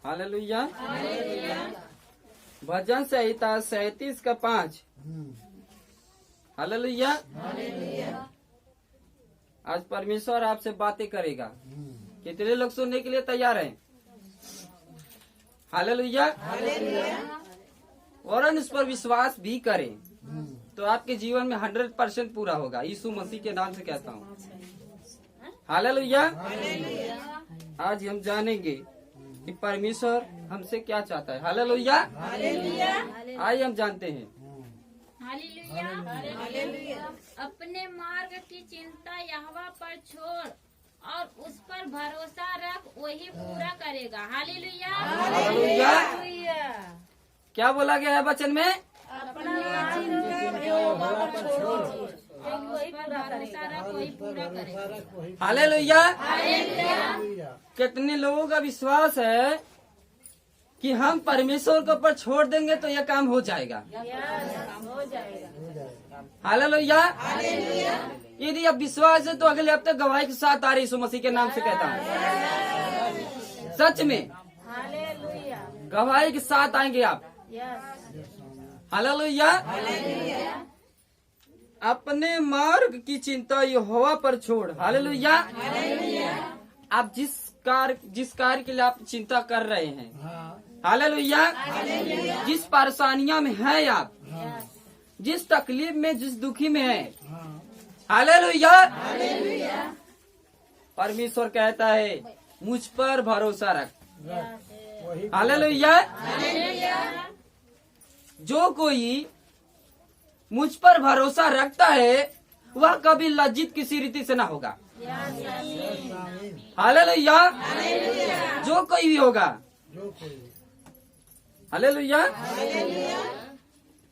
Hallelujah. भजन संहिता 37:5। Hallelujah. आज परमेश्वर आपसे बातें करेगा। कितने लोग सुनने के लिए तैयार हैं? हालेलुया। और इस पर विश्वास भी करें तो आपके जीवन में 100% पूरा होगा। यीशु मसीह के नाम से कहता हूँ। हालेलुया। आज हम जानेंगे कि परमेश्वर हमसे क्या चाहता है। हालेलुया। आइए हम जानते हैं। हालेलुया। अपने मार्ग की चिंता यहोवा पर छोड़ और उस पर भरोसा रख, वही पूरा करेगा। हालेलुया। हालेलुया। क्या बोला गया है वचन में? अपना यहोवा पर छोड़, वही भरोसा रख, वही पूरा करेगा। हालेलुया। हालेलुया। कितने लोगों का विश्वास है कि हम परमेश्वर के ऊपर छोड़ देंगे तो यह काम हो जाएगा। हालेलुया। यदि अब विश्वास है तो अगले हफ्ते गवाही के साथ आ रही यीशु मसीह के नाम से कहता हूँ। सच में गवाही के साथ आएंगे आप। हालेलुया। अपने मार्ग की चिंता यहोवा पर छोड़। हालेलुया। आप जिस कार्य के लिए आप चिंता कर रहे हैं, हालेलुया, जिस परेशानियां में है आप, जिस तकलीफ में, जिस दुखी में है, हालेलुया, परमेश्वर कहता है मुझ पर भरोसा रख। हालेलुया। जो कोई मुझ पर भरोसा रखता है वह कभी लज्जित किसी रीति से ना होगा। हालेलुया। जो कोई भी होगा। हालेलुया।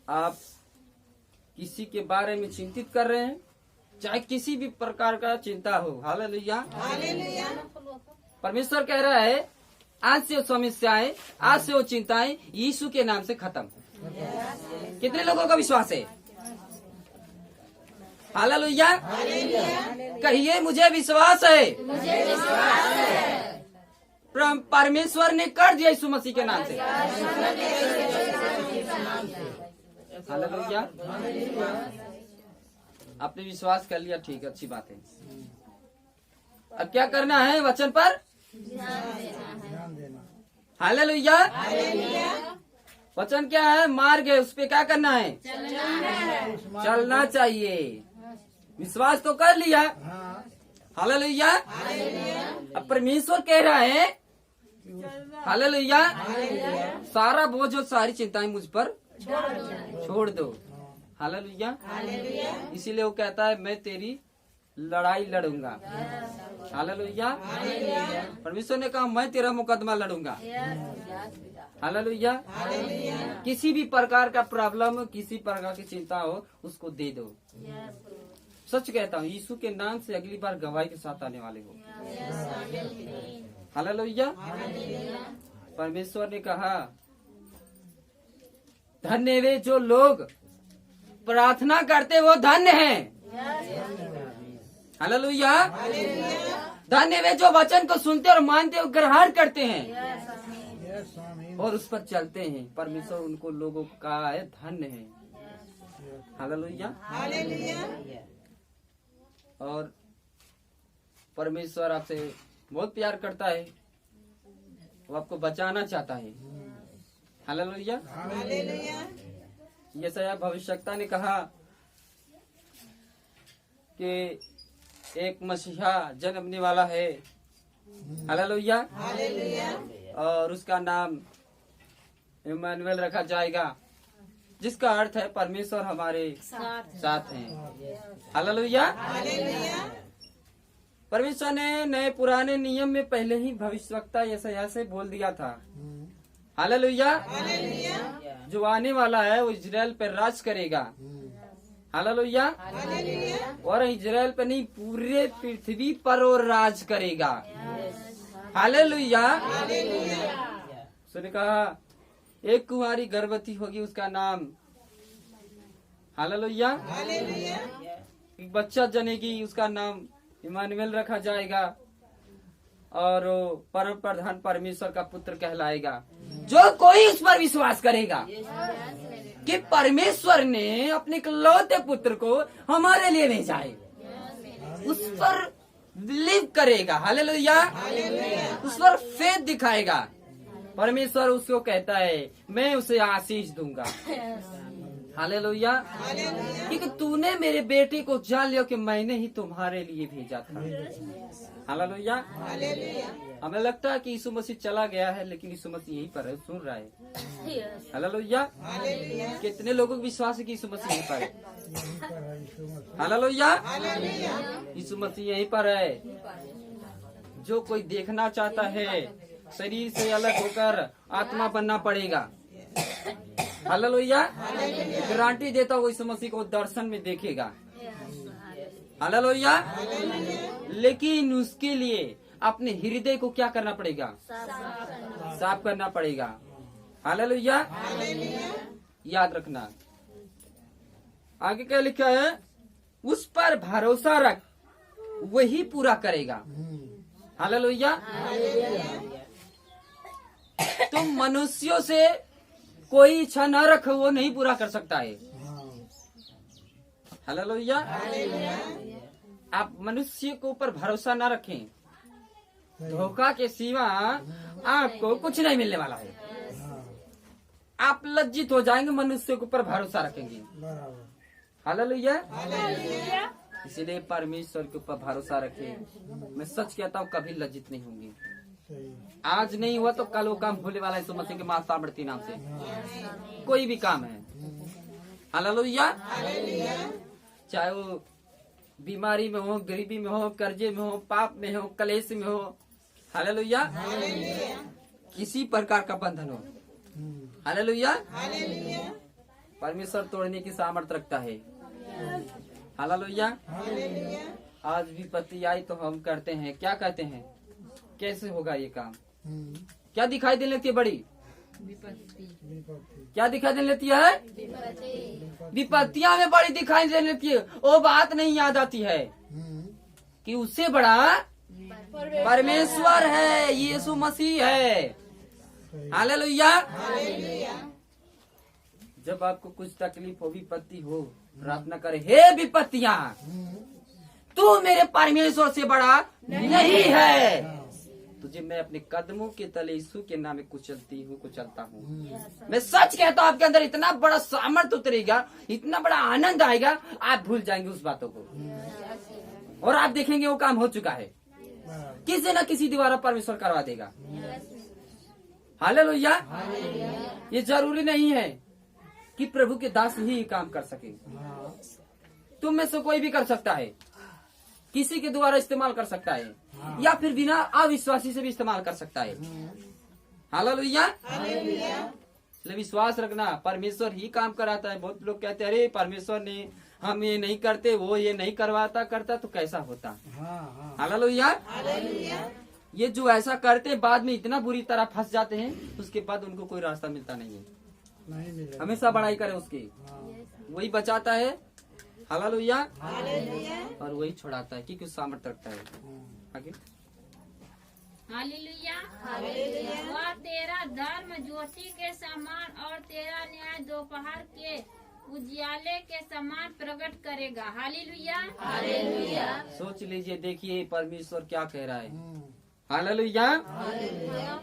आप किसी के बारे में चिंतित कर रहे हैं, चाहे किसी भी प्रकार का चिंता हो। हालेलुया। परमेश्वर कह रहा है आज से वो समस्याएं, आज से वो चिंताएं यीशु के नाम से खत्म। कितने लोगों का विश्वास है? हालेलुया। कहिए मुझे विश्वास है। परमेश्वर ने कर दिया यीशु मसीह के नाम से। हालेलुया। आपने विश्वास कर लिया, ठीक है, अच्छी बात है। अब क्या करना है? वचन पर हालेलुया। वचन क्या है? मार्ग है, उस पे क्या करना है? चलना चाहिए। विश्वास तो कर लिया। हालेलुया। अब परमेश्वर कह रहा है हालेलुया, सारा बोझ और सारी चिंताएं मुझ पर छोड़ दो। हालेलुया। इसीलिए वो कहता है मैं तेरी लड़ाई लड़ूंगा। हालेलुया। परमेश्वर ने कहा मैं तेरा मुकदमा लड़ूंगा। हालेलुया। किसी भी प्रकार का प्रॉब्लम, किसी प्रकार की चिंता हो, उसको दे दो। सच कहता हूँ, यीशु के नाम से अगली बार गवाही के साथ आने वाले हो। हालेलुया। परमेश्वर ने कहा धन्य वे जो लोग प्रार्थना करते वो धन्य हैं। हालेलुया। धन्य वे जो वचन को सुनते और मानते और ग्रहण करते हैं और उस पर चलते हैं। परमेश्वर उनको लोगों का है धन्य है। हालेलुया। और परमेश्वर आपसे बहुत प्यार करता है, वो आपको बचाना चाहता है। हालेलुया। यशायाह भविष्यवक्ता ने कहा कि एक मसीहा जन्मने वाला है। हालेलुया। और उसका नाम इम्मानुएल रखा जाएगा, जिसका अर्थ है परमेश्वर हमारे साथ हैं। हालेलुया। परमेश्वर ने नए पुराने नियम में पहले ही भविष्यवक्ता यशायाह से बोल दिया था। हालेलुया। जो आने वाला है वो इजराइल पर राज करेगा। हालेलुया। और इजराइल पर नहीं, पूरे पृथ्वी पर वो राज करेगा। हालेलुया। उसने कहा एक कुंवारी गर्भवती होगी, उसका नाम हालेलुया, एक बच्चा जनेगी, उसका नाम इम्मानुएल रखा जाएगा। और परम प्रधान परमेश्वर का पुत्र कहलाएगा। जो कोई उस पर विश्वास करेगा कि परमेश्वर ने अपने इकलौते पुत्र को हमारे लिए भेजा है, उस पर बिलीव करेगा, हालेलुया, उस पर फेथ दिखाएगा, परमेश्वर उसको कहता है मैं उसे आशीष दूंगा। हालेलुया, क्योंकि तूने मेरे बेटे को जान लिया कि मैंने ही तुम्हारे लिए भेजा था। हालेलुया। हमें लगता है कि यीशु मसीह चला गया है, लेकिन यीशु मसीह यहीं पर है, सुन रहा है। हालेलुया। कितने लोगों को विश्वास है कि यीशु मसीह यहीं पर है? हालेलुया। यीशु मसीह यहीं पर है। जो कोई देखना चाहता है, शरीर से अलग होकर आत्मा बनना पड़ेगा। हालेलुया। गारंटी देता हूँ यीशु मसीह को दर्शन में देखेगा। हालेलुया। लेकिन उसके लिए अपने हृदय को क्या करना पड़ेगा? साफ करना पड़ेगा। हालेलुया। याद रखना, आगे क्या लिखा है? उस पर भरोसा रख, वही पूरा करेगा। हालेलुया। तुम मनुष्यों से कोई इच्छा न रखो, वो नहीं पूरा कर सकता है। हालेलुया। आप मनुष्य के ऊपर भरोसा न रखें, धोखा के सिवा आपको कुछ नहीं मिलने वाला है। आप लज्जित हो जाएंगे मनुष्य के ऊपर भरोसा रखेंगे। हालेलुया। इसीलिए परमेश्वर के ऊपर भरोसा रखें। मैं सच कहता हूँ, कभी लज्जित नहीं होंगे। आज नहीं हुआ तो कल वो काम होने वाला है। यीशु मसीह के मासामर्थी नाम से कोई भी काम है। हालेलुया। चाहे वो बीमारी में हो, गरीबी में हो, कर्जे में हो, पाप में हो, कलेश में हो। हालेलुया। किसी प्रकार का बंधन हो, हालेलुया, परमेश्वर तोड़ने की सामर्थ्य रखता है। हालेलुया। आज विपत्ति आई तो हम करते हैं, क्या कहते हैं? कैसे होगा ये काम? क्या दिखाई देने लगती है? बड़ी क्या दिखाई देने लगती है? विपत्तियां में बड़ी दिखाई देने लगती है। वो बात नहीं याद आती है कि उससे बड़ा परमेश्वर है, यीशु मसीह है। हालेलुया। जब आपको कुछ तकलीफ हो, विपत्ति हो, प्रार्थना करे, हे विपत्तियां, तू मेरे परमेश्वर से बड़ा नहीं है। तुझे मैं अपने कदमों के तले यीशु के नाम में कुचलता हूँ। मैं सच कहता हूँ, आपके अंदर इतना बड़ा सामर्थ्य उतरेगा, इतना बड़ा आनंद आएगा, आप भूल जाएंगे उस बातों को और आप देखेंगे वो काम हो चुका है। किसी न किसी द्वारा परमेश्वर करवा देगा। हालेलुया। ये जरूरी नहीं है कि प्रभु के दास ही काम कर सके। तुम में से कोई भी कर सकता है, किसी के द्वारा इस्तेमाल कर सकता है, या फिर बिना अविश्वासी से भी इस्तेमाल कर सकता है। हालेलुया। इसलिए विश्वास रखना, परमेश्वर ही काम कराता है। बहुत लोग कहते हैं अरे परमेश्वर ने हम ये नहीं करते, वो ये नहीं करवाता, करता तो कैसा होता। हालेलुया। ये जो ऐसा करते बाद में इतना बुरी तरह फंस जाते हैं, उसके बाद उनको कोई रास्ता मिलता नहीं है। हमेशा बड़ाई करे उसकी, वही बचाता है। हालेलुया। और वही छुड़ाता है, क्योंकि सामर्थ्य रखता है। आगे हालेलुया। वह तेरा धर्म ज्योति के समान और तेरा न्याय दोपहर के उजियाले के समान प्रकट करेगा। हालेलुया। सोच लीजिए, देखिए परमेश्वर क्या कह रहा है। हालेलुया।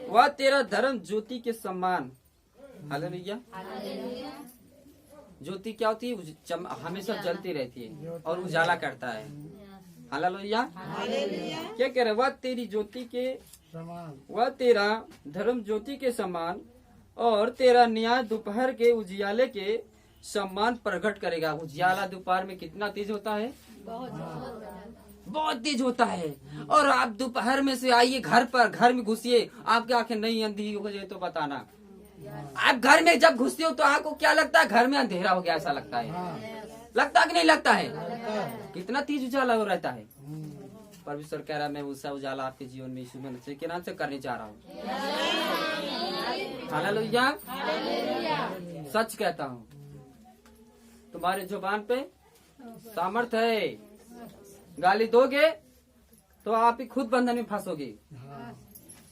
वह तेरा धर्म ज्योति के समान। हालेलुया। ज्योति क्या होती है? हमेशा जलती रहती है और उजाला करता है। हालेलुया। क्या कह रहे? वह तेरी ज्योति के समान, वह तेरा धर्म ज्योति के समान और तेरा न्याय दोपहर के उजियाले के समान प्रकट करेगा। उजियाला दोपहर में कितना तेज होता है? बहुत तेज होता है। और आप दोपहर में से आइए घर में घुसिए, आपकी आंखें नहीं अंधी हो जाए तो बताना। आप घर में जब घुसते हो तो आपको क्या लगता है? घर में अंधेरा हो गया ऐसा लगता है। लगता कि नहीं लगता है? कितना तेज उजाला हो रहता है। परमेश्वर कह रहा है मैं उसका उजाला आपके जीवन में यीशु मसीह के नाम से करने जा रहा हूँ। हालेलुया। सच कहता हूँ, तुम्हारे जुबान पे सामर्थ है। गाली दोगे तो आप ही खुद बंधन में फंसोगे।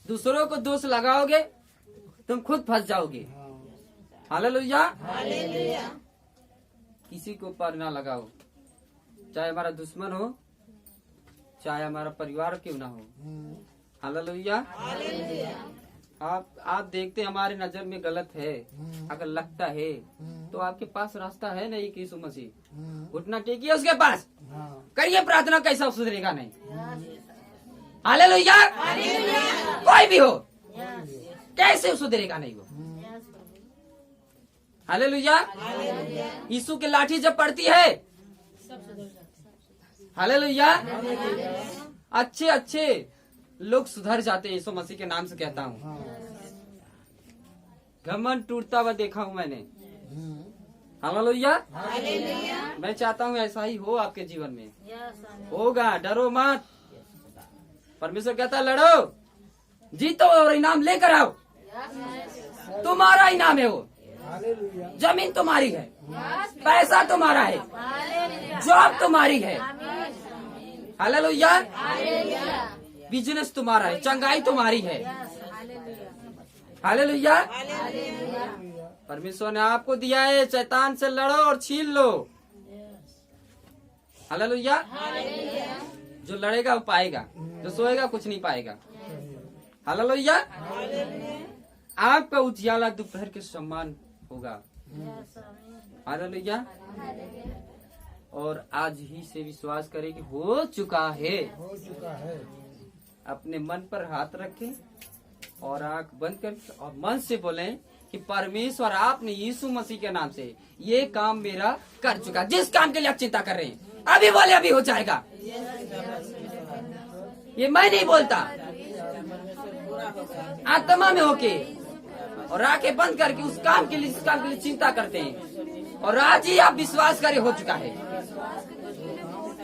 दूसरों को दोष लगाओगे तुम खुद फंस जाओगे। हालेलुया। किसी को ऊपर ना लगाओ, चाहे हमारा दुश्मन हो, चाहे हमारा परिवार क्यों ना हो। हालेलुया। आप देखते हमारे नजर में गलत है, अगर लगता है तो आपके पास रास्ता है नहीं कि यीशु मसीह, उठना टेकिए उसके पास, करिए प्रार्थना, कैसा सुधरेगा नहीं। हालेलुया। कोई भी हो, कैसे सुधरेगा नहीं वो। हालेलुया। यीशु की लाठी जब पड़ती है, हालेलुया, अच्छे अच्छे लोग सुधर जाते हैं। यीशु मसीह के नाम से कहता हूँ। घमंड टूटता हुआ देखा हूँ मैंने। हालेलुया। मैं चाहता हूँ ऐसा ही हो आपके जीवन में, होगा, डरो मत। परमेश्वर कहता है लड़ो, जीतो और इनाम लेकर आओ। तुम्हारा इनाम है वो। जमीन तुम्हारी है, पैसा तुम्हारा है, जॉब तुम्हारी है। हालेलुया। बिजनेस तुम्हारा है, चंगाई तुम्हारी है। हालेलुया। परमेश्वर ने आपको दिया है, शैतान से लड़ो और छीन लो। हालेलुया। जो लड़ेगा वो पाएगा, जो सोएगा कुछ नहीं पाएगा। हालेलुया। आपका उजियाला दोपहर के समान होगा। हालेलुया। और आज ही से विश्वास करें कि हो चुका है। अपने मन पर हाथ रखें और आंख बंद कर और मन से बोलें कि परमेश्वर आपने यीशु मसीह के नाम से ये काम मेरा कर चुका। जिस काम के लिए आप चिंता कर रहे हैं, अभी बोले अभी हो जाएगा। ये मैं नहीं बोलता, आत्मा में होके और आंखें बंद करके उस काम के लिए, जिस काम के लिए चिंता करते हैं, और आज ही आप विश्वास करें हो चुका है।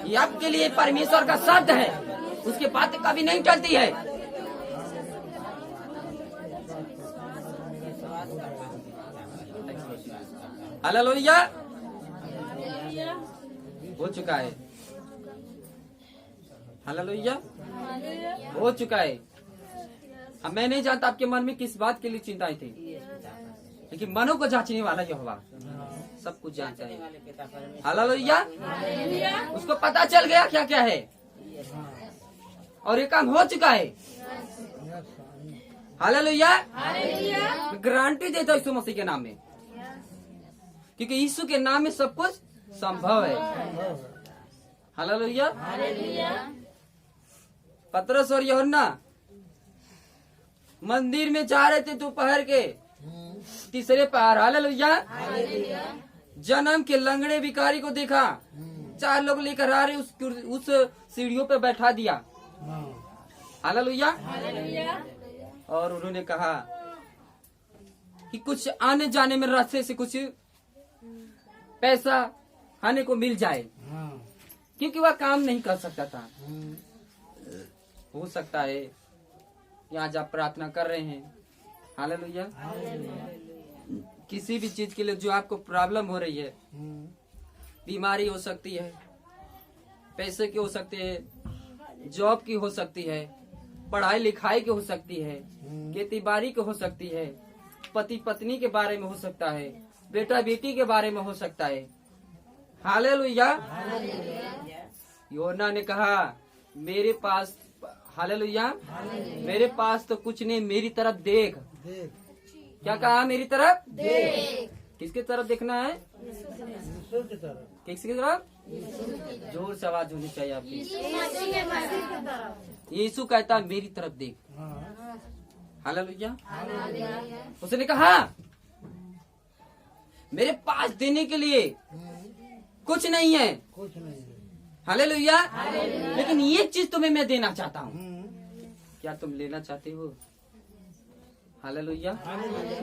ये आपके लिए परमेश्वर का शब्द है, उसकी बात कभी नहीं टलती है। हालेलुया। हो चुका है। हालेलुया। हो चुका है। अब मैं नहीं जानता आपके मन में किस बात के लिए चिंताएं थी, लेकिन मनों को जांचने वाला यहोवा सब कुछ जानता है। हालेलुया। उसको पता चल गया क्या क्या है और ये काम हो चुका है। हालेलुया। गारंटी देता हूं यीशु मसीह के नाम में, क्योंकि यीशु के नाम में सब कुछ संभव है। हालेलुया। पतरस और यूहन्ना मंदिर में जा रहे थे दोपहर के तीसरे पहर। हालेलुया। जन्म के लंगड़े भिखारी को देखा, 4 लोग लेकर आ रहे, उस सीढ़ियों पे बैठा दिया। हालेलुया। और उन्होंने कहा कि कुछ आने जाने में रास्ते से कुछ पैसा खाने को मिल जाए, क्योंकि वह काम नहीं कर सकता था। हो सकता है यहाँ जब प्रार्थना कर रहे हैं, हालेलुया, किसी भी चीज के लिए जो आपको प्रॉब्लम हो रही है, बीमारी हो सकती है, पैसे की हो सकती है, जॉब की हो सकती है, पढ़ाई लिखाई की हो सकती है, खेती बाड़ी की हो सकती है, पति पत्नी के बारे में हो सकता है, बेटा बेटी के बारे में हो सकता है। हालेलुया। यूहन्ना ने कहा मेरे पास, हालेलुया, मेरे पास तो कुछ नहीं, मेरी तरफ देख। क्या कहा? मेरी तरफ देख। किसकी तरफ देखना है? किसकी तरफ? जोर से आवाज होनी चाहिए आपकी। यीशु कहता है मेरी तरफ देख। हालेलुया। उसने कहा मेरे पास देने के लिए कुछ नहीं है, हालेलुया, लेकिन ये चीज तुम्हें मैं देना चाहता हूँ। क्या तुम लेना चाहते हो? हालेलुया।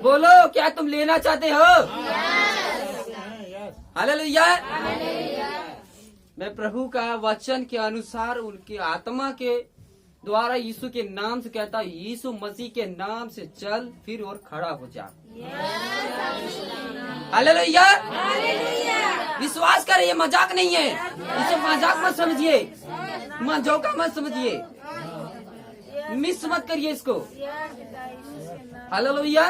बोलो, क्या तुम लेना चाहते हो? हालेलुया। मैं प्रभु का वचन के अनुसार उनकी आत्मा के द्वारा यीशु के नाम से कहता हूँ, यीशु मसीह के नाम से चल फिर और खड़ा हो जा। हालेलुया। विश्वास कर, ये मजाक नहीं है, इसे मजाक मत समझिए, मजोका मत समझिए। मिस मत करिए इसको। हालेलुया।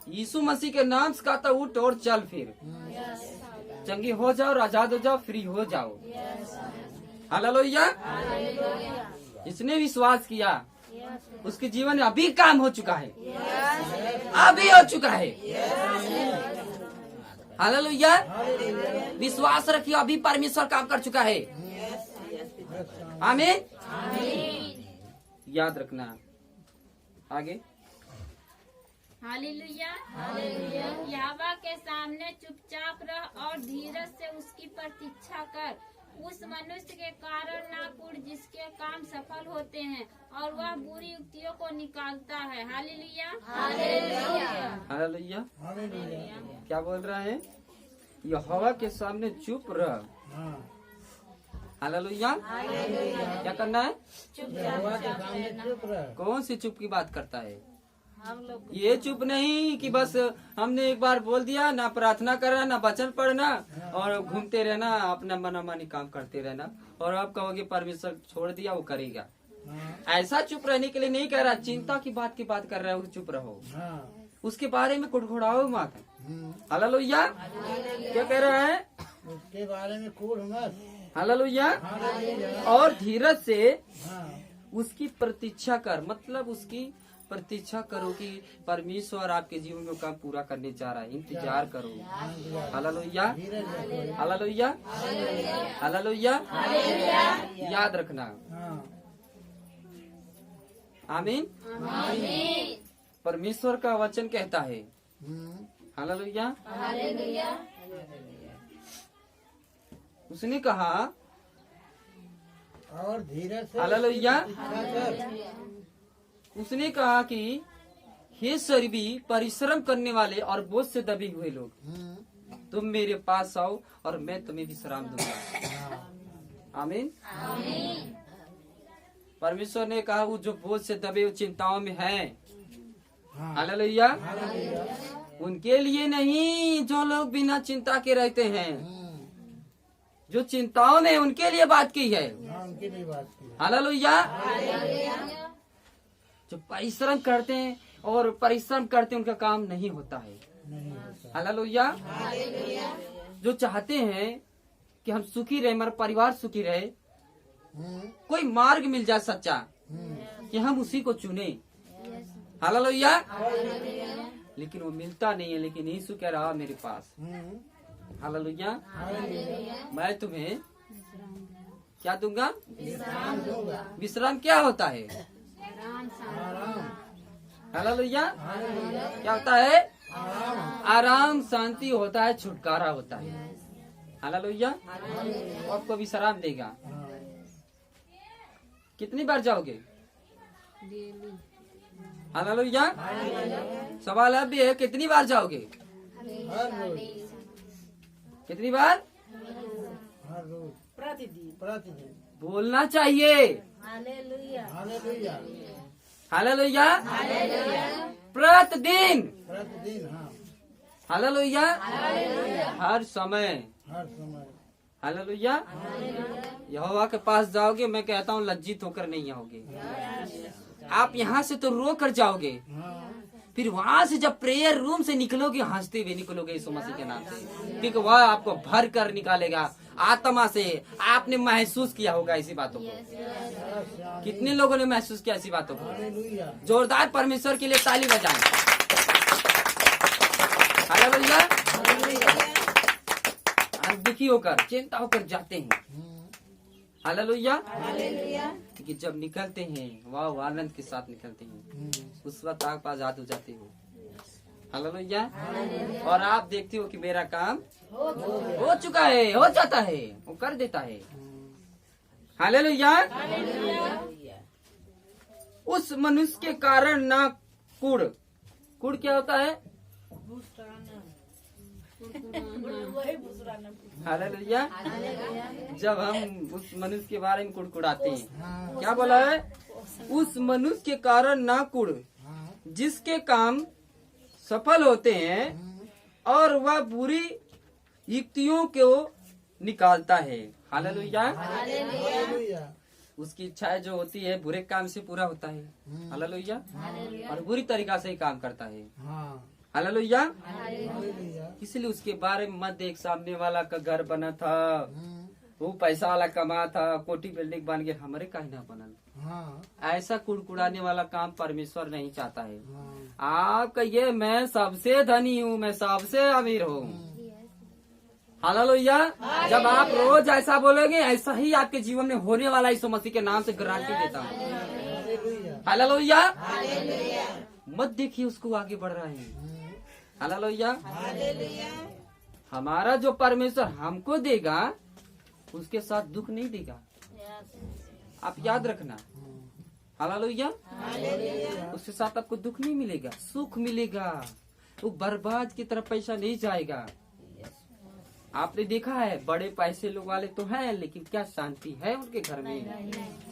यीशु मसीह के नाम से कहता उठ और चल, फिर चंगी हो जाओ, आजाद हो जाओ, फ्री हो जाओ। हालेलुया। जिसने विश्वास किया उसके जीवन में अभी काम हो चुका है, अभी हो चुका है। हालेलुया। विश्वास रखिए, अभी परमेश्वर काम कर चुका है। आमीन। याद रखना। आगे। हालेलुया। यहोवा के सामने चुपचाप रह और धीरज से उसकी प्रतीक्षा कर। उस मनुष्य के कारण ना कुड़ जिसके काम सफल होते हैं और वह बुरी युक्तियों को निकालता है। हालेलुया। हालेलुया। क्या बोल रहा है? यहोवा के सामने चुप रह। हालेलुया। क्या करना है? कौन सी चुप की बात करता है? ये चुप नहीं कि बस हमने एक बार बोल दिया, ना प्रार्थना करना, ना वचन पढ़ना और घूमते रहना, अपना मनमानी काम करते रहना और आप कहोगे परमेश्वर छोड़ दिया, वो करेगा। ऐसा चुप रहने के लिए नहीं कह रहा, चिंता की बात कर रहा है, चुप रहो। उसके बारे में कुड़कुड़ाओ मत। हालेलुया। क्या कह रहा है? उसके बारे में कूड़ मत। हालेलुया। और धीरज से उसकी प्रतीक्षा कर, मतलब उसकी प्रतीक्षा करो कि परमेश्वर आपके जीवन में काम पूरा करने जा रहा है, इंतजार करो। हालेलुया। हालेलुया। हालेलुया। याद रखना। आमीन। परमेश्वर का वचन कहता है। हालेलुया। उसने कहा और धीरज से हालेलुया। उसने कहा कि हे सरीबी परिश्रम करने वाले और बोझ से दबे हुए लोग, तुम मेरे पास आओ और मैं तुम्हें विश्राम दूंगा। आमीन। परमेश्वर ने कहा वो जो बोझ से दबे हुए चिंताओं में हैं, हालेलुया, उनके लिए नहीं जो लोग बिना चिंता के रहते हैं, जो चिंताओं में उनके लिए बात की है। उनके लिए बात की। हालेलुया। जो परिश्रम करते हैं और परिश्रम करते उनका काम नहीं होता है। हालेलुया। जो चाहते हैं कि हम सुखी रहे, हमारा परिवार सुखी रहे, कोई मार्ग मिल जाए सच्चा कि हम उसी को चुने। हालेलुया। लेकिन वो मिलता नहीं है, लेकिन यीशु कह रहा मेरे पास। हालेलुया। मैं तुम्हें क्या दूंगा? विश्राम। क्या होता है? हालेलुया। क्या होता है? आराम, शांति होता है, छुटकारा होता है। हालेलुया। आपको विश्राम देगा। कितनी बार जाओगे? हालेलुया। सवाल अब भी है, कितनी बार जाओगे? कितनी बार? हर रोज, प्रतिदिन बोलना चाहिए। हालेलुया। हालेलुया। प्रतिदिन। प्रतिदिन। हालेलुया। हर समय। हर समय। हालेलुया। यहोवा के पास जाओगे, मैं कहता हूँ लज्जित होकर नहीं आओगे। आप यहाँ से तो रो कर जाओगे, फिर वहाँ से जब प्रेयर रूम से निकलोगे हंसते हुए निकलोगे यीशु मसीह के नाम से, क्योंकि वह आपको भर कर निकालेगा आत्मा से। आपने महसूस किया होगा ऐसी बातों को। कितने लोगों ने महसूस किया ऐसी बातों को? जोरदार परमेश्वर के लिए ताली बजाएं। हालेलुया। हम दुखी होकर, चिंता होकर जाते हैं। हालेलुया। कि जब निकलते हैं वाह आनंद के साथ निकलते हैं, उस वक्त आप आजाद हो जाते हो। हालेलुया। और आप देखते हो कि मेरा काम हो चुका है, हो जाता है, वो कर देता है। हालेलुया। उस मनुष्य के कारण ना कुड़। कुड़ क्या होता है? हालेलुया। जब हम उस मनुष्य के बारे में कुड़कुड़ाते हैं, क्या बोला है? उस मनुष्य के कारण ना कुड़ जिसके काम सफल होते हैं और वह बुरी युक्तियों को निकालता है। हालेलुया। उसकी इच्छाएं जो होती है बुरे काम से पूरा होता है। हालेलुया। और बुरी तरीका से ही काम करता है। हाँ हालेलुया। हालेलुया। इसलिए उसके बारे में मत देख, सामने वाला का घर बना था, वो पैसा वाला कमा था, कोठी बिल्डिंग बन गया, हमारे कहीं ना बनल। हाँ ऐसा कुड़कुड़ाने वाला काम परमेश्वर नहीं चाहता है। हाँ आप कहिए मैं सबसे धनी हूँ, मैं सबसे अमीर हूँ। हालेलुया। जब आप रोज ऐसा बोलोगे, ऐसा ही आपके जीवन में होने वाला यीशु मसीह के नाम से गारंटी देता हूँ। हालेलुया। हालेलुया। मत देखिए उसको आगे बढ़ रहा है। हालेलुया। हमारा जो परमेश्वर हमको देगा उसके साथ दुख नहीं देगा, आप याद रखना। हालेलुया। उसके साथ आपको दुख नहीं मिलेगा, सुख मिलेगा। वो बर्बाद की तरफ पैसा नहीं जाएगा। आपने देखा है बड़े पैसे लोग वाले तो हैं, लेकिन क्या शांति है उनके घर में?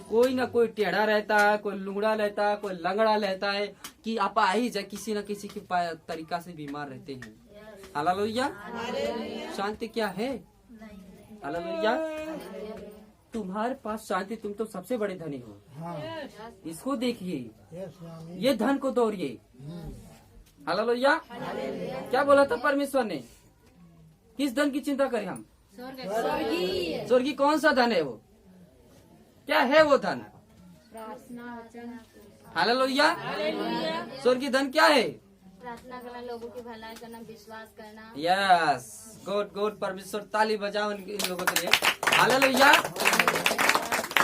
कोई ना कोई टेढ़ा रहता है, कोई लुंगड़ा रहता है, कोई लंगड़ा रहता है कि आप आ ही जाए, किसी न किसी के तरीका से बीमार रहते हैं। हालेलुया। शांति क्या है? हालेलुया। तुम्हारे पास शांति, तुम तो सबसे बड़े धनी हो। हाँ इसको देखिए, यस स्वामी। ये धन को दौड़िए। हालेलुया। क्या बोला था परमेश्वर ने? किस धन की चिंता करें हम? स्वर्गीय कौन सा धन है? वो क्या है वो धन? हालेलुया। स्वर्गीय धन क्या है? प्रार्थना करना, लोगों की भलाई करना, विश्वास करना। Yes, good good. परमेश्वर ताली बजाओ इन लोगों के लिए। हालेलुया।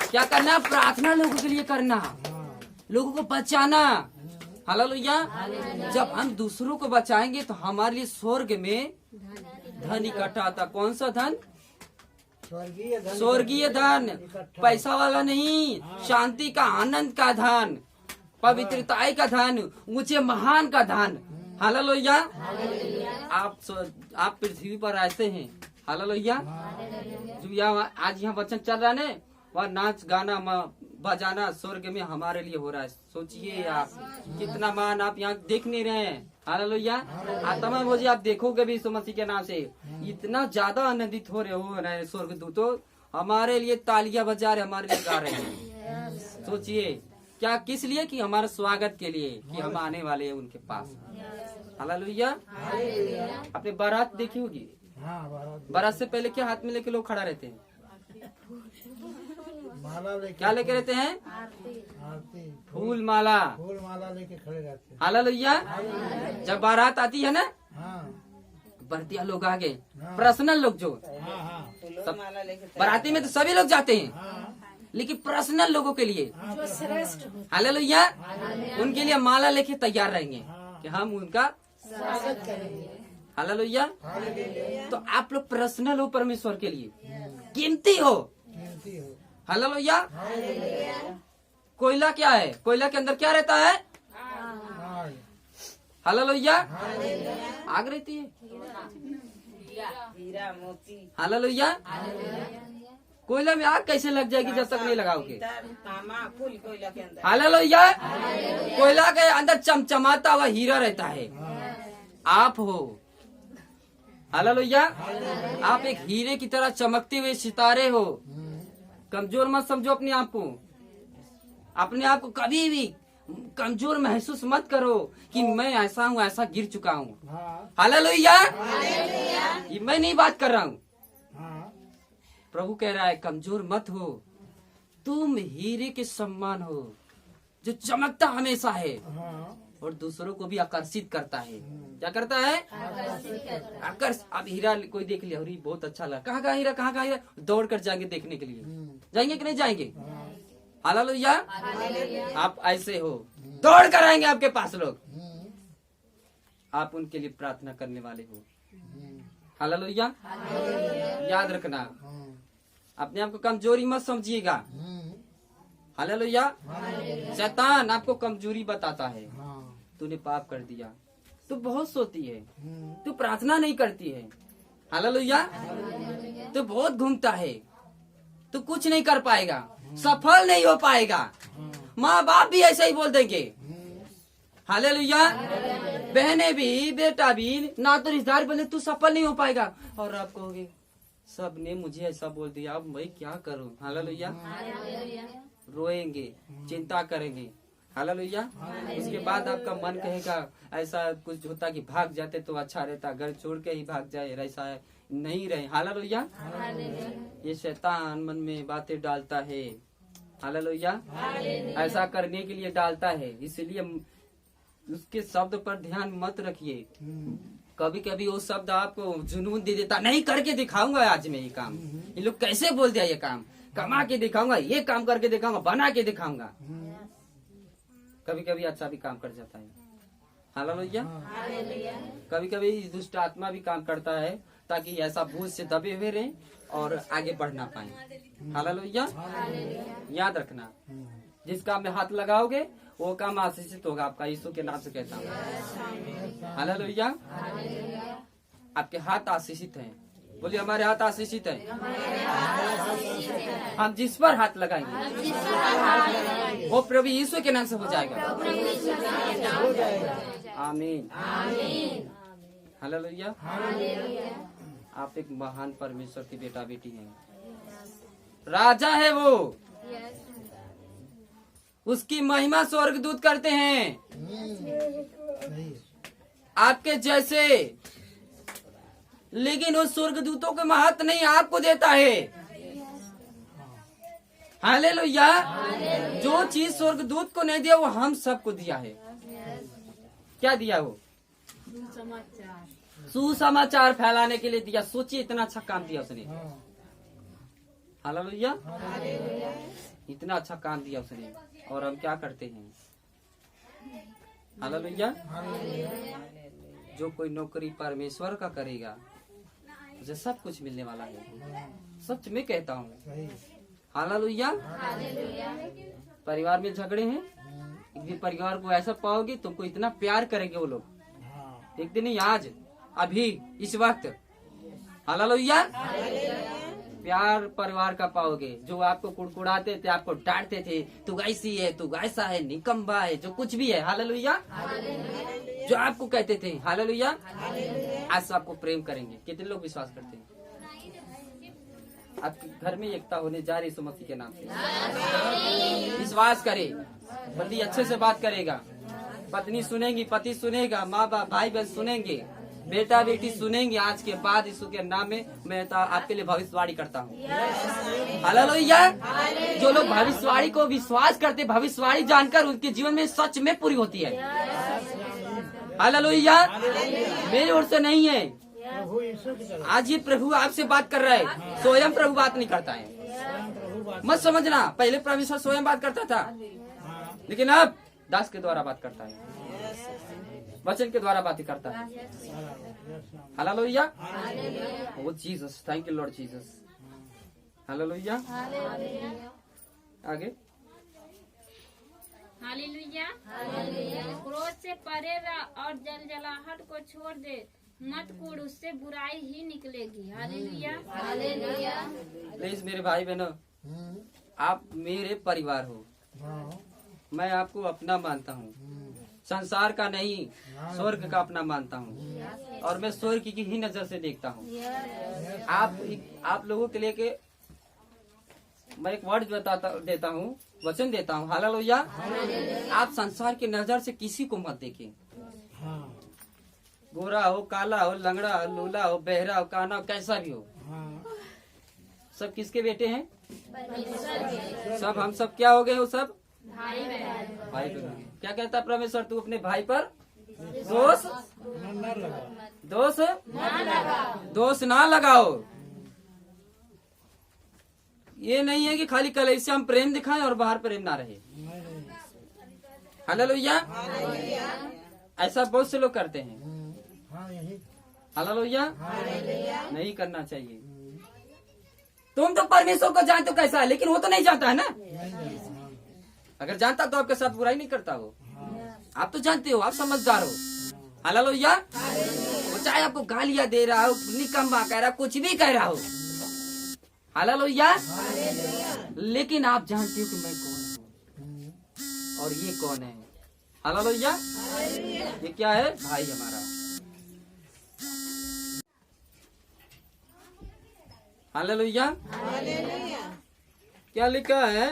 क्या करना? प्रार्थना लोगों के लिए करना, लोगों को बचाना। हालेलुया। जब हम दूसरों को बचाएंगे तो हमारे लिए स्वर्ग में धन इकट्ठा आता। कौन सा धन? स्वर्गीय धन। स्वर्गीय धन, पैसा वाला नहीं, शांति का, आनंद का धन, पवित्रता का धन, ऊंचे महान का धन। हालेलुया। आप पृथ्वी पर ऐसे हैं। हालेलुया। जो यहाँ आज यहाँ वचन चल रहा है ना, वह नाच गाना बजाना स्वर्ग में हमारे लिए हो रहा है। सोचिए आप कितना मान आप यहाँ देख नहीं रहे हैं। हालेलुया। आत्मा भोजी आप देखोगे भी यीशु मसीह के नाम से इतना ज्यादा आनंदित हो रहे हो ना स्वर्गदूतों, हमारे लिए तालियां बजा रहे, हमारे लिए गा रहे हैं। सोचिए क्या, किस लिए? कि हमारे स्वागत के लिए, कि हम आने वाले हैं उनके पास। हालेलुया। अपने बारात देखी होगी, हाँ भारत। बारात से पहले क्या हाथ में लेके लोग खड़ा रहते हैं? माला लेके। क्या लेके रहते हैं? आरती। फूल माला। फूल माला लेके खड़े रहते हैं। हालेलुया। जब बारात आती है ना, हाँ बरतिया लोग आगे, पर्सनल लोग जो हाँ हाँ सब, बाराती में तो सभी लोग जाते हैं, हाँ लेकिन पर्सनल लोगों के लिए जो श्रेष्ठ हालेलुया, उनके लिए माला लेके तैयार रहेंगे कि हम उनका स्वागत करेंगे। हालेलुया। तो आप लोग पर्सनल हो परमेश्वर के लिए, कीमती हो। कीमती हो। हालेलुया। कोयला क्या है? कोयला के अंदर क्या रहता है? आग। हालेलुया। आग रहती है। हीरा मोती हालेलुया। कोयला में आग कैसे लग जाएगी जब तक नहीं लगाओगे? तामा फूल कोयला के अंदर। हालेलुया। कोयला के अंदर चमचमाता हुआ हीरा रहता है, आप हो। हालेलुया। आप एक हीरे की तरह चमकते हुए सितारे हो। कमजोर मत समझो अपने आप को, अपने आप को कभी भी कमजोर महसूस मत करो कि मैं ऐसा हूँ, ऐसा गिर चुका हूँ। हाँ हालेलुया। ये मैं नहीं बात कर रहा हूँ, हाँ प्रभु कह रहा है कमजोर मत हो, तुम हीरे के समान हो जो चमकता हमेशा है हाँ और दूसरों को भी आकर्षित करता है। क्या करता है? आकर्षित। अब हीरा कोई देख लिया, अरे बहुत अच्छा लगा, कहाँ का हीरा, कहाँ का हीरा, दौड़ कर जाएंगे देखने के लिए। जाएंगे कि नहीं जाएंगे? हालेलुया। आप ऐसे हो, दौड़ कर आएंगे आपके पास लोग, आप उनके लिए प्रार्थना करने वाले हो। हालेलुया। याद रखना, अपने आप को कमजोरी मत समझिएगा। हालेलुया। शैतान आपको कमजोरी बताता है, तूने पाप कर दिया, तू बहुत सोती है, तू प्रार्थना नहीं करती है। हालेलुया। तू बहुत घूमता है, तू कुछ नहीं कर पाएगा, सफल नहीं हो पाएगा। माँ बाप भी ऐसा ही बोल देंगे। हालेलुया। बहने भी, बेटा भी, ना तो रिश्तेदार बोले तू सफल नहीं हो पाएगा, और आप कहोगे सबने मुझे ऐसा बोल दिया, अब मैं क्या करूं? हालेलुया। रोएंगे, चिंता करेंगे। हालेलुया। उसके बाद आपका मन कहेगा ऐसा कुछ होता कि भाग जाते तो अच्छा रहता, घर छोड़ के ही भाग जाए, ऐसा है नहीं रहे। हालेलुया। ये शैतान मन में बातें डालता है। हालेलुया। ऐसा करने के लिए डालता है, इसलिए उसके शब्द पर ध्यान मत रखिए। कभी कभी वो शब्द आपको जुनून दे देता, नहीं करके दिखाऊंगा आज मैं ये काम, ये लोग कैसे बोल दिया, ये काम कमा के दिखाऊंगा, ये काम करके दिखाऊंगा, बना के दिखाऊंगा। कभी कभी अच्छा भी काम कर जाता है। हालेलुया। कभी कभी दुष्ट आत्मा भी काम करता है ताकि ऐसा बोझ से दबे हुए रहे और आगे बढ़ ना पाए। हालेलुया। याद रखना, जिस काम में हाथ लगाओगे वो काम आशीषित होगा आपका, यीशु के नाम से कहता हूँ। हालेलुया। आपके हाथ आशीषित हैं। बोलिए हमारे हाथ आशीषित है। हम जिस पर हाथ लगाएंगे वो प्रभु यीशु के नाम से हो जाएगा। आमीन। हालेलुया। आप एक महान परमेश्वर की बेटा बेटी हैं। राजा है वो, उसकी महिमा स्वर्गदूत करते हैं आपके जैसे, लेकिन उस स्वर्गदूतों के महत्व नहीं आपको देता है। हालेलुया। जो चीज स्वर्गदूत को नहीं दिया वो हम सबको दिया है। क्या दिया? वो सुसमाचार फैलाने के लिए दिया। सोचिए इतना अच्छा काम दिया उसने। हालेलुया। इतना अच्छा काम दिया उसने, और हम क्या करते हैं? हालेलुया। जो कोई नौकरी परमेश्वर का करेगा उसे सब कुछ मिलने वाला है। सच में कहता हूँ। हालेलुया। परिवार में झगड़े हैं, एक दिन परिवार को ऐसा पाओगे, तुमको इतना प्यार करेंगे वो लोग, एक दिन नहीं, आज, अभी, इस वक्त। हालेलुया। प्यार परिवार का पाओगे। जो आपको कुड़कुड़ाते थे, आपको डांटते थे, तू ऐसी है, तू ऐसा है, निकम्बा है, जो कुछ भी है, हालेलुया, जो आपको कहते थे, हालेलुया, आज आपको प्रेम करेंगे। कितने लोग विश्वास करते हैं? आपके घर में एकता होने जा रही यीशु मसीह के नाम से। विश्वास करे, पति अच्छे से बात करेगा, पत्नी सुनेगी, पति सुनेगा, माँ बाप भाई बहन सुनेंगे, बेटा बेटी सुनेंगे। आज के बाद यीशु के नाम में मैं आपके लिए भविष्यवाणी करता हूँ। हालेलुया। जो लोग भविष्यवाणी को विश्वास करते, भविष्यवाणी जानकर उनके जीवन में सच में पूरी होती है। हालेलुया। मेरी ओर से नहीं है, प्रभु यीशु की तरफ। आज ये प्रभु आपसे बात कर रहा है, स्वयं प्रभु बात नहीं करता है। मत समझना, पहले परमेश्वर स्वयं बात करता था, लेकिन अब दास के द्वारा बात करता है, वचन के द्वारा बातें करता है। Hallelujah. Oh Jesus, thank you lord Jesus. Hallelujah. आगे। हालेलुया। क्रोध से परे रह और जलजलाहट को छोड़ दे, मत कूड़, उससे बुराई ही निकलेगी। हालेलुया। प्लीज मेरे भाई बहनों, आप मेरे परिवार हो, मैं आपको अपना मानता हूँ, संसार का नहीं, स्वर्ग का अपना मानता हूँ, और मैं स्वर्ग की ही नजर से देखता हूँ। आप लोगों के लिए के मैं एक वर्ड देता हूँ, वचन देता हूँ। हालेलुया। आप संसार की नजर से किसी को मत देखें। गोरा हो, काला हो, लंगड़ा हो, लूला हो, बहरा हो, काना हो, कैसा भी हो, सब किसके बेटे हैं? सब हम सब क्या हो गए हो? सब भाई बहन। क्या कहता परमेश्वर? तू अपने भाई पर दोष ना लगाओ। ये नहीं है कि खाली कलीसिया में प्रेम दिखाएं और बाहर प्रेम ना रहे। हालेलुया। ऐसा बहुत से लोग करते हैं। हालेलुया। नहीं करना चाहिए। तुम तो परमेश्वर को जानते हो कैसा है, लेकिन वो तो नहीं जानता है ना। अगर जानता तो आपके साथ बुराई नहीं करता वो। आप तो जानते हो, आप समझदार हो। हालेलुया। वो चाहे आपको गालियां दे रहा हो, निकम्मा कह रहा हो, कुछ भी कह रहा हो, हालेलुया, लेकिन आप जानते हो कि मैं कौन हूँ और ये कौन है। हालेलुया। ये क्या है? भाई हमारा। हालेलुया। क्या लिखा है?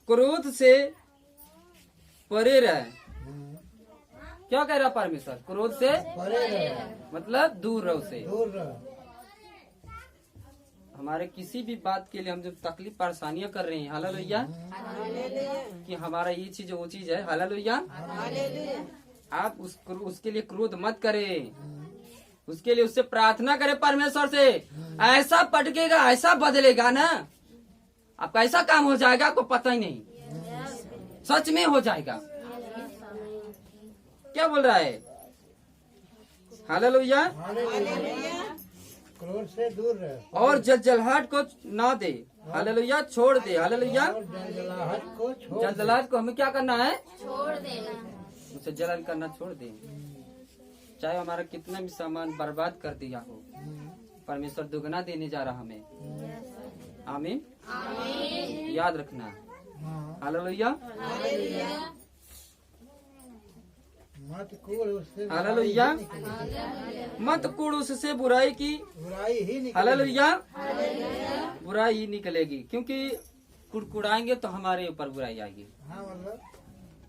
क्रोध से परे रहे। हम्म, क्या कह रहा परमेश्वर? क्रोध से परे रहो, मतलब दूर रहो से। दूर रहो। हमारे किसी भी बात के लिए हम जब तकलीफ परेशानियां कर रहे हैं, हालेलुया, कि हमारा ये चीज वो चीज है, हालेलुया, आप उसके लिए क्रोध मत करें, उसके लिए उससे प्रार्थना करें परमेश्वर से। ऐसा पटकेगा, ऐसा बदलेगा ना, आपका ऐसा काम हो जाएगा आपको पता ही नहीं, सच में हो जाएगा। क्या बोल रहा है? हालेलुया। क्रोध से दूर रहो और जलजलाहट को ना दे, हालेलुया, छोड़ दे, हालेलुया। और जलजलाहट को छोड़ दो। जलजलाहट को हमें क्या करना है? छोड़ देना। उसे जलन करना छोड़ दे। चाहे हमारा कितना भी सामान बर्बाद कर दिया हो, परमेश्वर दुगना देने जा रहा हमें। आमीन। याद रखना, हाँ, हालेलुया, मत कूड़ उससे हालेलुया। मत कूड़ उससे बुराई की, बुराई ही निकले। हालेलुया, बुराई ही निकलेगी, क्योंकि कुड़कुड़ाएंगे तो हमारे ऊपर बुराई आएगी। हाँ, मतलब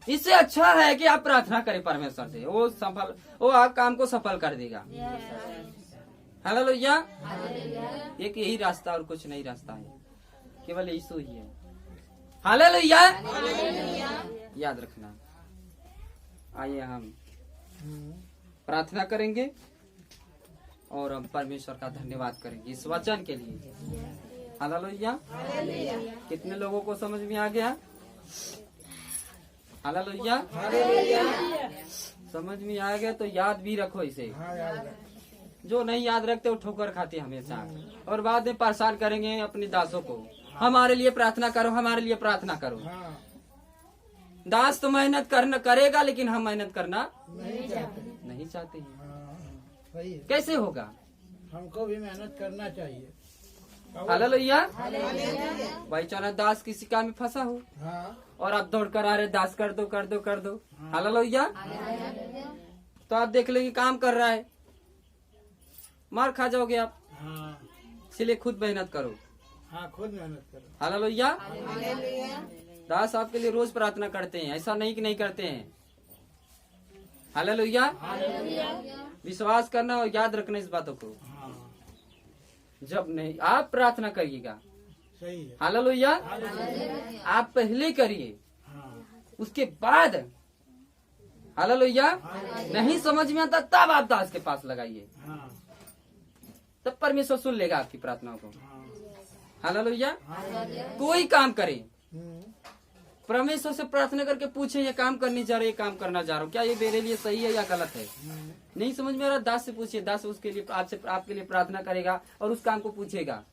इससे अच्छा है कि आप प्रार्थना करें परमेश्वर से, वो आप काम को सफल कर देगा। हालेलुया। एक यही रास्ता और कुछ नहीं रास्ता है, केवल यीशु ही है। हालेलुया। याद रखना। आइए हम प्रार्थना करेंगे और हम परमेश्वर का धन्यवाद करेंगे इस वचन के लिए। हालेलुया। कितने लोगों को समझ में आ गया? हालेलुया। समझ में आ गया तो याद भी रखो इसे। हाँ, याद रख। जो नहीं याद रखते वो ठोकर खाते हमेशा, और बाद में परेशान करेंगे अपने दासों को। हमारे लिए प्रार्थना करो, हमारे लिए प्रार्थना करो। हाँ, दास तो मेहनत करना करेगा, लेकिन हम मेहनत करना नहीं चाहते। नहीं चाहते हैं। हाँ, सही है। कैसे होगा? हमको भी मेहनत करना चाहिए। हालेलुया। भाई चाना दास किसी काम में फंसा हो हाँ, और आप दौड़ कर आ रहे, दास कर दो कर दो कर दो, हालेलुया, तो आप देख लेंगे काम कर रहा है, मार खा जाओगे आप। हाँ, इसलिए खुद मेहनत करो। हाँ, खुद मेहनत करो। हालेलुया। दास आपके लिए रोज प्रार्थना करते हैं, ऐसा नहीं कि नहीं करते हैं। हालेलुया। विश्वास करना और याद रखना इस बातों को। हाँ, जब नहीं आप प्रार्थना करिएगा, सही है। हालेलुया, आप पहले करिए, हाँ, उसके बाद, हालेलुया, नहीं समझ में आता तब आप दास के पास लगाइए, हाँ, तब परमेश्वर सुन लेगा आपकी प्रार्थनाओं को। हाँ, हालेलुया। कोई काम करे, हम्म, परमेश्वर से प्रार्थना करके पूछे, ये काम करने जा रहे, ये काम करना जा रहा हूँ, क्या ये मेरे लिए सही है या गलत है? नहीं समझ में आ रहा, दास से पूछिए, दास उसके लिए आपके लिए प्रार्थना करेगा और उस काम को पूछेगा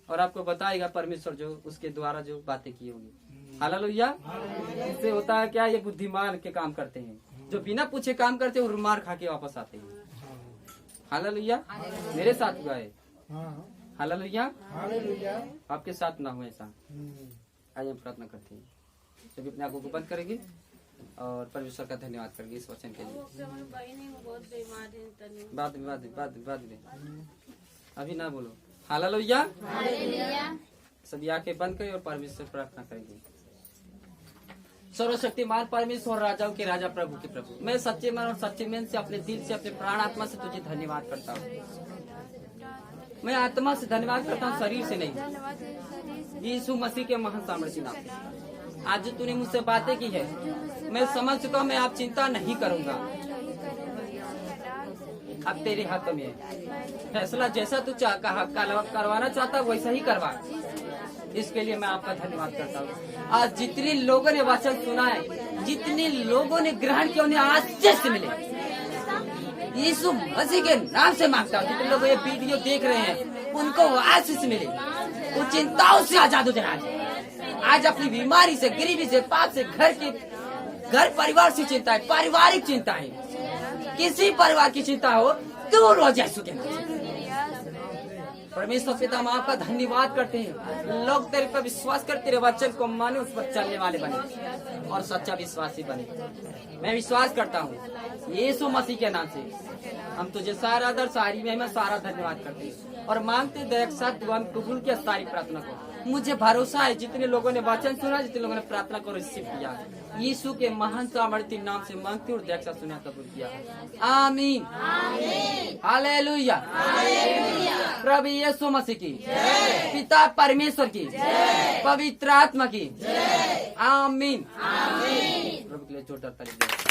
और आपको बताएगा परमेश्वर जो उसके द्वारा जो बातें की होंगी। हालेलुया। इससे होता है क्या? ये बुद्धिमान के काम करते हैं, जो बिना पूछे काम करते हैं और मार खा के वापस आते हैं। हालेलुया। मेरे साथ हुआ है। हाँ, हालेलुया। हालेलुया। आपके साथ ना हो ऐसा। हम्म, आइए हम प्रार्थना करते हैं, सभी अपने आंखों को बंद करेंगे और परमेश्वर का धन्यवाद करेंगे इस वचन के लिए। बाद में अभी ना बोलो। हालेलुया। सभी आंखें बंद करें और परमेश्वर प्रार्थना करेंगे। सर्वशक्तिमान परमेश्वर, राजाओं के राजा, प्रभु के प्रभु, मैं सच्चे मन और सच्चे मन से अपने दिल से अपने प्राण आत्मा से तुझे धन्यवाद करता हूँ। मैं आत्मा से धन्यवाद करता हूँ, शरीर से नहीं। यीशु मसीह के महान सामर्थ्य नाम से आज जो तूने मुझसे बातें की है, मैं समझ चुका हूं, मैं आप चिंता नहीं करूंगा। अब तेरे हाथ में है फैसला, जैसा तू करवाना चाहता वैसा ही करवा। इसके लिए मैं आपका धन्यवाद करता हूँ। आज जितने लोगों ने वचन सुना है, जितने लोगों ने ग्रहण किया, उन्हें आशीष से मिले। यीशु मसीह के नाम से मांगता हूँ, जितने लोग ये वीडियो देख रहे हैं उनको आशीष मिले, वो चिंताओं से आजाद हो जाए। आज अपनी बीमारी से, गरीबी से, पाप से, घर परिवार से चिंता है, पारिवारिक चिंता है, किसी परिवार की चिंता हो दूर हो जाए। परमेश्वर पिता, हम आपका धन्यवाद करते हैं। लोग तेरे पर विश्वास कर तेरे वचन को माने, उस पर चलने वाले बने और सच्चा विश्वासी बने। मैं विश्वास करता हूँ यीशु मसीह के नाम से हम तुझे सारा आदर, सारी महिमा, सारा धन्यवाद करते हैं और मांगते दया के साथ हम कबूल किया सारी प्रार्थना को मुझे भरोसा है जितने लोगों ने वचन सुना, जितने लोगों ने प्रार्थना को रिसीव किया, यीशु के महान सामर्थ्य नाम से मांगती और देखा सुना कबूल किया। आमीन, हालेलुया। प्रभु यीशु मसीह की, पिता परमेश्वर की, पवित्र आत्मा की, आमीन। प्रभु के लिए जोरदार ताली दीजिए।